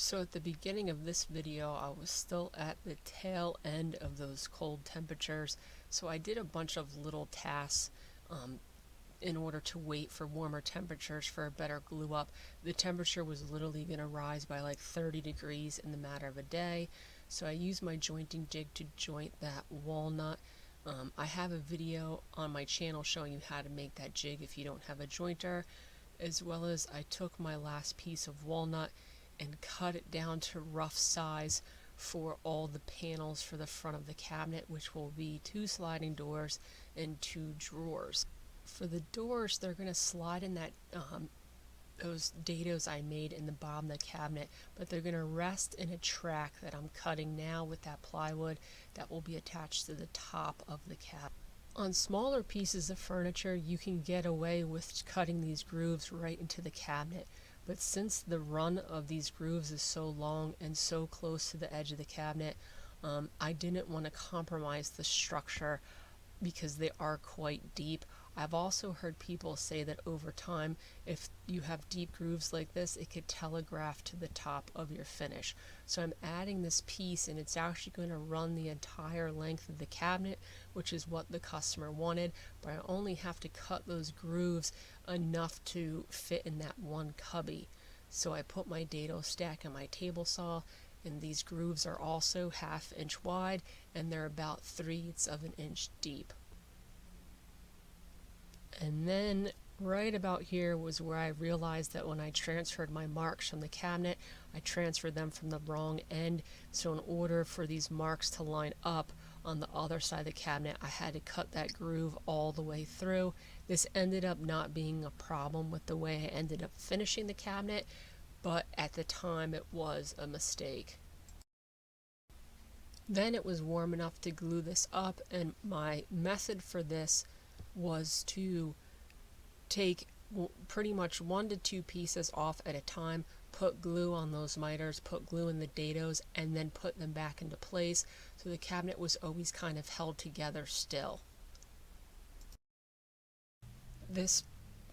So at the beginning of this video, I was still at the tail end of those cold temperatures, so I did a bunch of little tasks in order to wait for warmer temperatures for a better glue up. The temperature was literally going to rise by like 30 degrees in the matter of a day, so I used my jointing jig to joint that walnut. I have a video on my channel showing you how to make that jig if you don't have a jointer, as well as I took my last piece of walnut and cut it down to rough size for all the panels for the front of the cabinet, which will be 2 sliding doors and 2 drawers. For the doors, they're going to slide in that those dados I made in the bottom of the cabinet, but they're going to rest in a track that I'm cutting now with that plywood that will be attached to the top of the cabinet. On smaller pieces of furniture, you can get away with cutting these grooves right into the cabinet, but since the run of these grooves is so long and so close to the edge of the cabinet, I didn't want to compromise the structure because they are quite deep. I've also heard people say that over time, if you have deep grooves like this, it could telegraph to the top of your finish. So I'm adding this piece, and it's actually going to run the entire length of the cabinet, which is what the customer wanted, but I only have to cut those grooves enough to fit in that one cubby. So I put my dado stack on my table saw, and these grooves are also 1/2 inch wide, and they're about 3/8 of an inch deep. And then right about here was where I realized that when I transferred my marks from the cabinet, I transferred them from the wrong end. So in order for these marks to line up on the other side of the cabinet, I had to cut that groove all the way through. This ended up not being a problem with the way I ended up finishing the cabinet, but at the time it was a mistake. Then it was warm enough to glue this up, and my method for this was to take pretty much 1 to 2 pieces off at a time, put glue on those miters, put glue in the dados, and then put them back into place, so the cabinet was always kind of held together still. This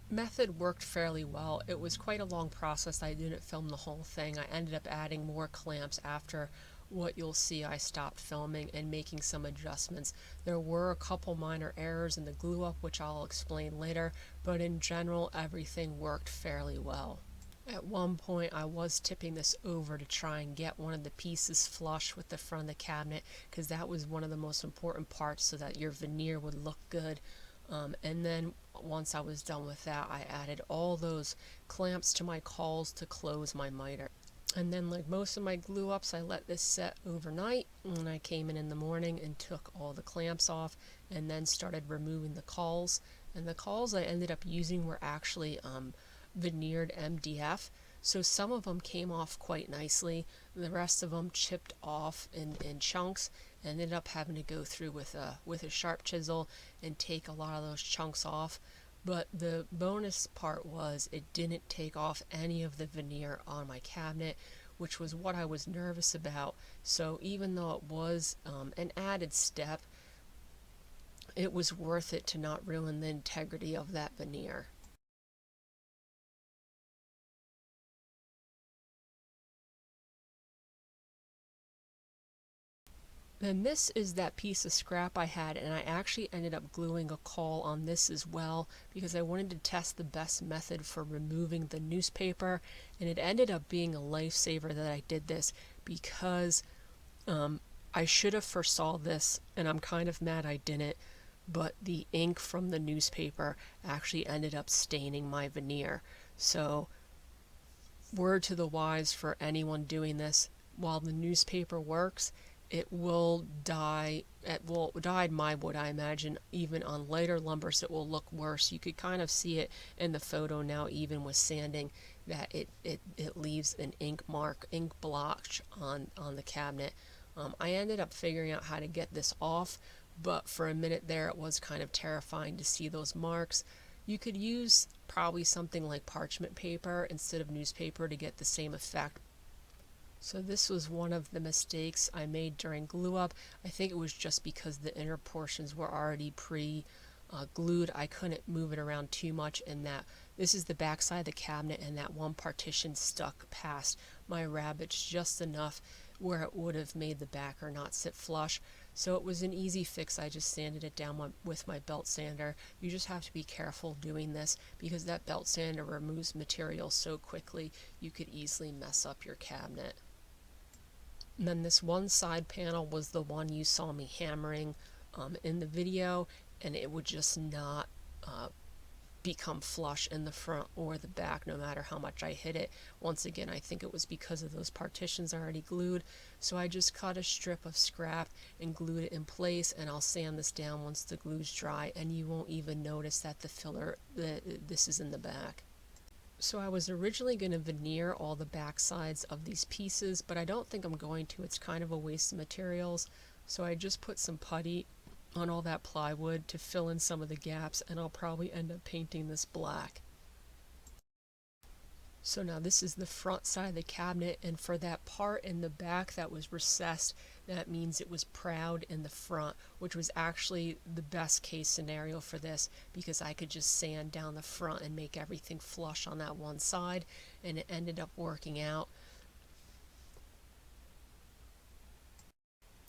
method worked fairly well. It was quite a long process. I didn't film the whole thing. I ended up adding more clamps after what you'll see I stopped filming and making some adjustments. There were a couple minor errors in the glue up, which I'll explain later, but in general everything worked fairly well. At one point I was tipping this over to try and get one of the pieces flush with the front of the cabinet, because that was one of the most important parts so that your veneer would look good. And then once I was done with that, I added all those clamps to my cauls to close my miter. And then, like most of my glue ups, I let this set overnight, and I came in the morning and took all the clamps off and then started removing the cauls. And the cauls I ended up using were actually veneered MDF, so some of them came off quite nicely. The rest of them chipped off in chunks, and ended up having to go through with a sharp chisel and take a lot of those chunks off. But the bonus part was it didn't take off any of the veneer on my cabinet, which was what I was nervous about. So even though it was an added step, it was worth it to not ruin the integrity of that veneer. And this is that piece of scrap I had, and I actually ended up gluing a caul on this as well because I wanted to test the best method for removing the newspaper, and it ended up being a lifesaver that I did this, because I should have foresaw this, and I'm kind of mad I didn't, but the ink from the newspaper actually ended up staining my veneer. So word to the wise for anyone doing this: while the newspaper works, it will dye. It will dye my wood, I imagine. Even on lighter lumbers it will look worse. You could kind of see it in the photo now, even with sanding, that it leaves an ink mark, ink blotch on the cabinet. I ended up figuring out how to get this off, but for a minute there it was kind of terrifying to see those marks. You could use probably something like parchment paper instead of newspaper to get the same effect. So this was one of the mistakes I made during glue up. I think it was just because the inner portions were already glued. I couldn't move it around too much, and that this is the back side of the cabinet, and that one partition stuck past my rabbets just enough where it would have made the backer not sit flush. So it was an easy fix. I just sanded it down with my belt sander. You just have to be careful doing this because that belt sander removes material so quickly you could easily mess up your cabinet. And then this one side panel was the one you saw me hammering in the video, and it would just not become flush in the front or the back no matter how much I hit it. Once again, I think it was because of those partitions already glued. So I just cut a strip of scrap and glued it in place, and I'll sand this down once the glue's dry, and you won't even notice that the filler, this is in the back. So I was originally going to veneer all the back sides of these pieces, but I don't think I'm going to. It's kind of a waste of materials. So I just put some putty on all that plywood to fill in some of the gaps, and I'll probably end up painting this black. So now this is the front side of the cabinet, and for that part in the back that was recessed, that means it was proud in the front, which was actually the best case scenario for this because I could just sand down the front and make everything flush on that one side, and it ended up working out.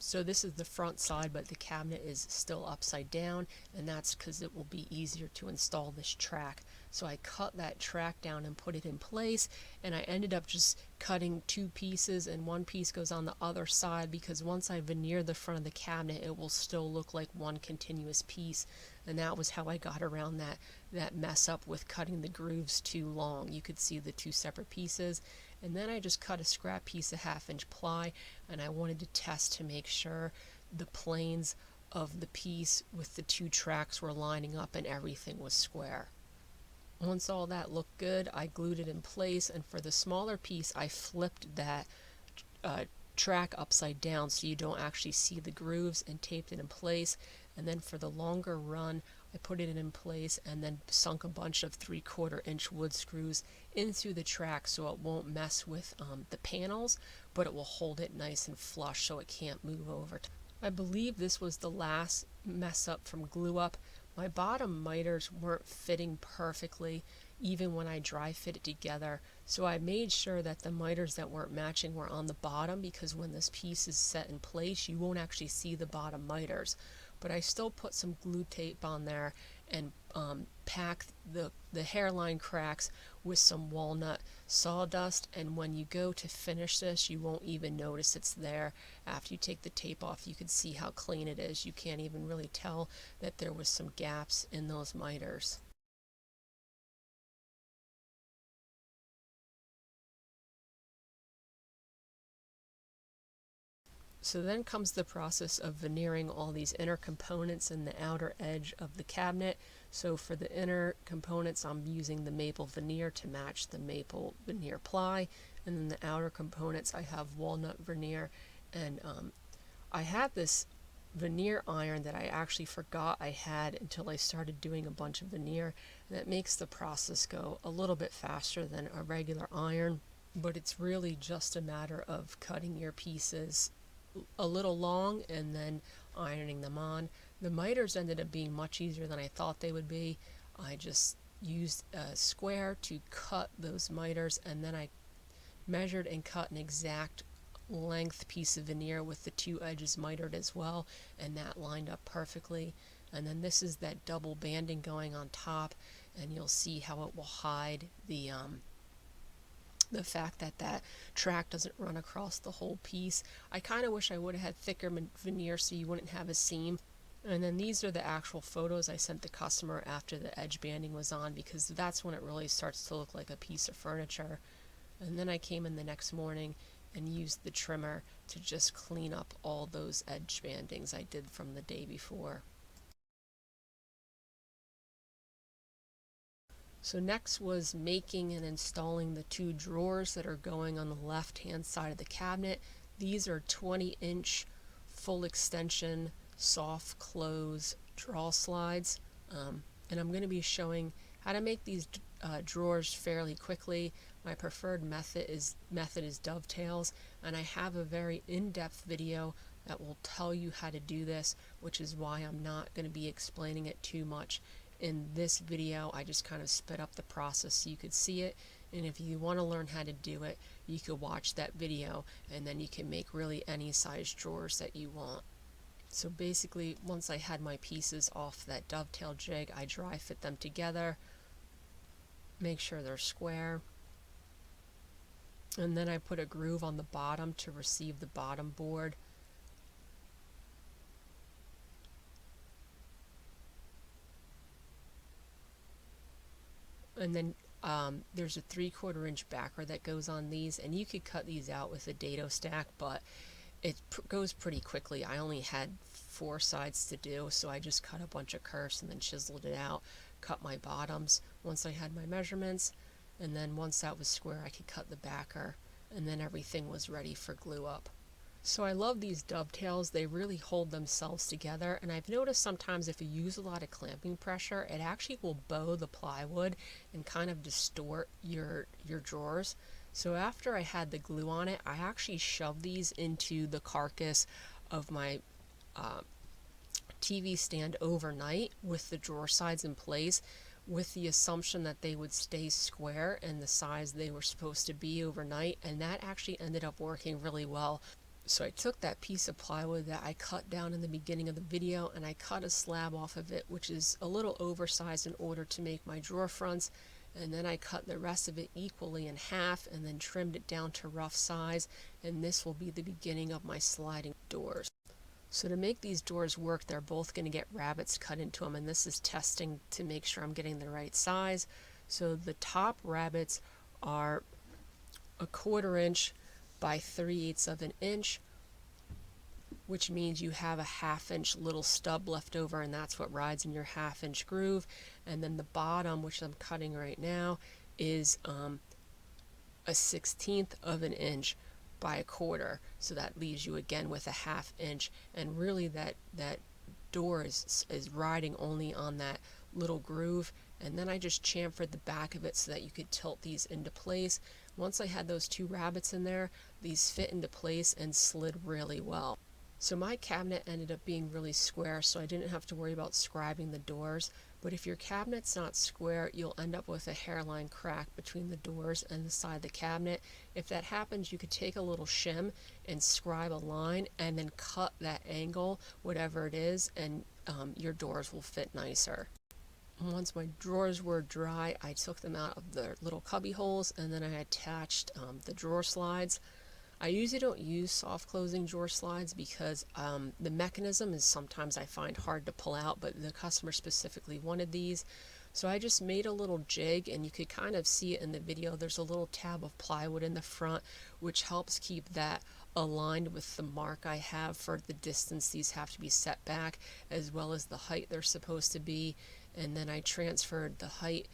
So this is the front side, but the cabinet is still upside down, and that's because it will be easier to install this track. So I cut that track down and put it in place, and I ended up just cutting two pieces, and one piece goes on the other side because once I veneer the front of the cabinet, it will still look like one continuous piece. And that was how I got around that mess up with cutting the grooves too long. You could see the two separate pieces. And then I just cut a scrap piece of 1/2-inch ply, and I wanted to test to make sure the planes of the piece with the two tracks were lining up and everything was square. Once all that looked good, I glued it in place, and for the smaller piece I flipped that track upside down so you don't actually see the grooves, and taped it in place. And then for the longer run, I put it in place and then sunk a bunch of 3/4-inch wood screws in through the track so it won't mess with the panels, but it will hold it nice and flush so it can't move over. I believe this was the last mess up from GlueUp. My bottom miters weren't fitting perfectly even when I dry fit it together, so I made sure that the miters that weren't matching were on the bottom, because when this piece is set in place you won't actually see the bottom miters. But I still put some glue tape on there and packed the hairline cracks with some walnut sawdust, and when you go to finish this you won't even notice it's there. After you take the tape off you can see how clean it is. You can't even really tell that there was some gaps in those miters. So then comes the process of veneering all these inner components and the outer edge of the cabinet. So for the inner components I'm using the maple veneer to match the maple veneer ply, and then the outer components I have walnut veneer. And I had this veneer iron that I actually forgot I had until I started doing a bunch of veneer, and that makes the process go a little bit faster than a regular iron, but it's really just a matter of cutting your pieces a little long and then ironing them on. The miters ended up being much easier than I thought they would be. I just used a square to cut those miters, and then I measured and cut an exact length piece of veneer with the two edges mitered as well, and that lined up perfectly. And then this is that double banding going on top, and you'll see how it will hide the fact that that track doesn't run across the whole piece. I kind of wish I would have had thicker veneer so you wouldn't have a seam. And then these are the actual photos I sent the customer after the edge banding was on, because that's when it really starts to look like a piece of furniture. And then I came in the next morning and used the trimmer to just clean up all those edge bandings I did from the day before. So next was making and installing the two drawers that are going on the left hand side of the cabinet. These are 20-inch full extension soft close drawer slides, and I'm going to be showing how to make these drawers fairly quickly. My preferred method is dovetails, and I have a very in-depth video that will tell you how to do this, which is why I'm not going to be explaining it too much in this video. I just kind of sped up the process so you could see it, and if you want to learn how to do it, you could watch that video, and then you can make really any size drawers that you want. So basically, once I had my pieces off that dovetail jig, I dry fit them together, make sure they're square, and then I put a groove on the bottom to receive the bottom board. And then there's a 3/4 inch backer that goes on these, and you could cut these out with a dado stack, but it goes pretty quickly. I only had 4 sides to do, so I just cut a bunch of curves and then chiseled it out, cut my bottoms once I had my measurements, and then once that was square I could cut the backer, and then everything was ready for glue up. So I love these dovetails. They really hold themselves together, and I've noticed sometimes if you use a lot of clamping pressure, it actually will bow the plywood and kind of distort your drawers. So after I had the glue on it, I actually shoved these into the carcass of my TV stand overnight with the drawer sides in place, with the assumption that they would stay square and the size they were supposed to be overnight, and that actually ended up working really well. So I took that piece of plywood that I cut down in the beginning of the video, and I cut a slab off of it, which is a little oversized in order to make my drawer fronts, and then I cut the rest of it equally in half and then trimmed it down to rough size, and this will be the beginning of my sliding doors. So to make these doors work, they're both going to get rabbets cut into them, and this is testing to make sure I'm getting the right size. So the top rabbets are 1/4 inch by 3/8 of an inch, which means you have a 1/2 inch little stub left over, and that's what rides in your 1/2 inch groove. And then the bottom, which I'm cutting right now, is a 1/16 of an inch by 1/4, so that leaves you again with a 1/2 inch, and really that door is riding only on that little groove. And then I just chamfered the back of it so that you could tilt these into place. Once I had those 2 rabbets in there, these fit into place and slid really well. So my cabinet ended up being really square, so I didn't have to worry about scribing the doors. But if your cabinet's not square, you'll end up with a hairline crack between the doors and the side of the cabinet. If that happens, you could take a little shim and scribe a line and then cut that angle, whatever it is, and your doors will fit nicer. Once my drawers were dry, I took them out of the little cubby holes, and then I attached the drawer slides. I usually don't use soft closing drawer slides because the mechanism is sometimes I find hard to pull out, but the customer specifically wanted these. So I just made a little jig, and you could kind of see it in the video. There's a little tab of plywood in the front, which helps keep that aligned with the mark I have for the distance these have to be set back, as well as the height they're supposed to be. And then I transferred the height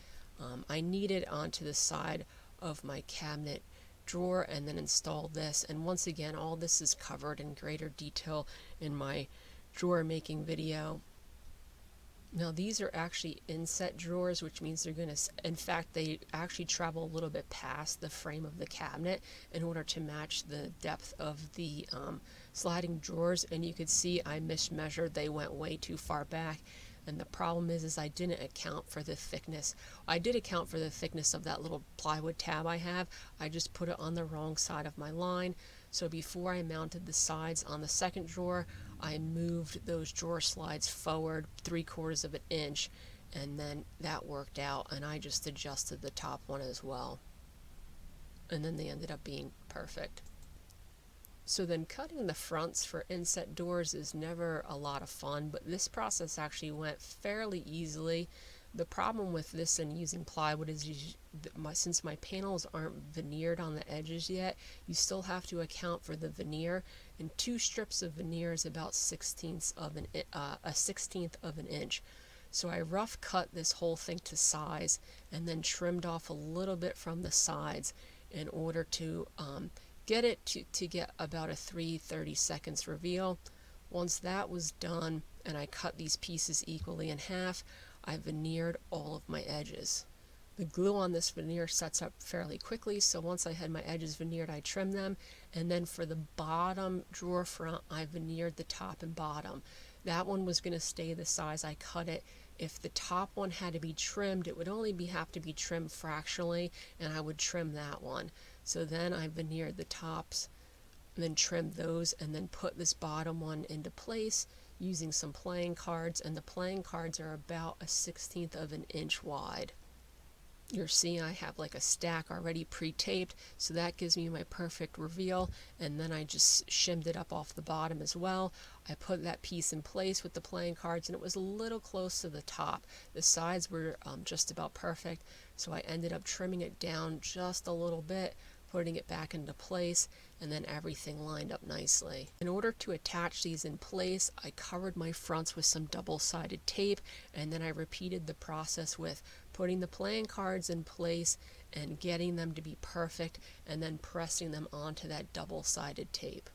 I needed onto the side of my cabinet drawer, and then installed this. And once again, all this is covered in greater detail in my drawer making video. Now these are actually inset drawers, which means they're going to, in fact, they actually travel a little bit past the frame of the cabinet in order to match the depth of the sliding drawers. And you could see I mismeasured. They went way too far back. And the problem is I didn't account for the thickness. I did account for the thickness of that little plywood tab I have. I just put it on the wrong side of my line. So before I mounted the sides on the second drawer, I moved those drawer slides forward 3/4 of an inch, and then that worked out, and I just adjusted the top one as well. And then they ended up being perfect. So then cutting the fronts for inset doors is never a lot of fun, but this process actually went fairly easily. The problem with this and using plywood is since my panels aren't veneered on the edges yet, you still have to account for the veneer, and 2 strips of veneer is about a 1/16 of an inch. So I rough cut this whole thing to size and then trimmed off a little bit from the sides in order to get it to get about a 3/32 reveal. Once that was done and I cut these pieces equally in half, I veneered all of my edges. The glue on this veneer sets up fairly quickly, so once I had my edges veneered, I trimmed them, and then for the bottom drawer front, I veneered the top and bottom. That one was going to stay the size I cut it. If the top one had to be trimmed, it would only have to be trimmed fractionally, and I would trim that one. So then I veneered the tops, and then trimmed those, and then put this bottom one into place using some playing cards, and the playing cards are about a 1/16 of an inch wide. You're seeing I have like a stack already pre-taped, so that gives me my perfect reveal, and then I just shimmed it up off the bottom as well. I put that piece in place with the playing cards, and it was a little close to the top. The sides were just about perfect, so I ended up trimming it down just a little bit, putting it back into place, and then everything lined up nicely. In order to attach these in place, I covered my fronts with some double-sided tape, and then I repeated the process with putting the playing cards in place and getting them to be perfect, and then pressing them onto that double-sided tape.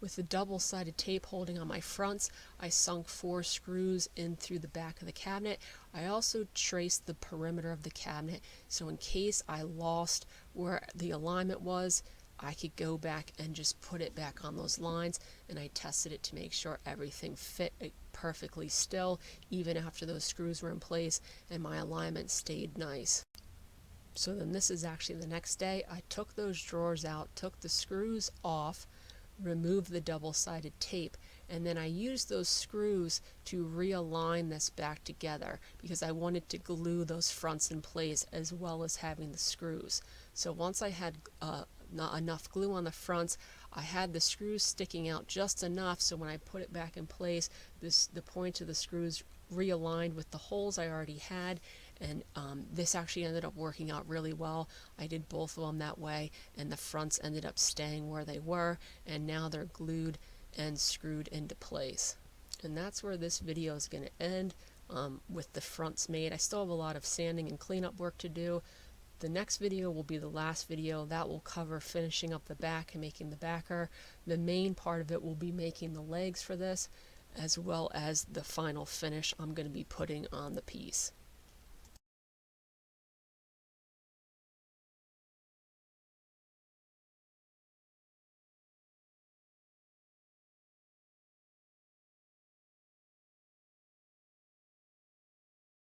With the double-sided tape holding on my fronts, I sunk 4 screws in through the back of the cabinet. I also traced the perimeter of the cabinet, so in case I lost where the alignment was, I could go back and just put it back on those lines, and I tested it to make sure everything fit perfectly still, even after those screws were in place, and my alignment stayed nice. So then this is actually the next day. I took those drawers out, took the screws off, remove the double-sided tape, and then I used those screws to realign this back together because I wanted to glue those fronts in place as well as having the screws. So once I had not enough glue on the fronts, I had the screws sticking out just enough so when I put it back in place, the point of the screws realigned with the holes I already had, and this actually ended up working out really well. I did both of them that way, and the fronts ended up staying where they were, and now they're glued and screwed into place. And that's where this video is going to end with the fronts made. I still have a lot of sanding and cleanup work to do. The next video will be the last video. That will cover finishing up the back and making the backer. The main part of it will be making the legs for this, as well as the final finish I'm going to be putting on the piece.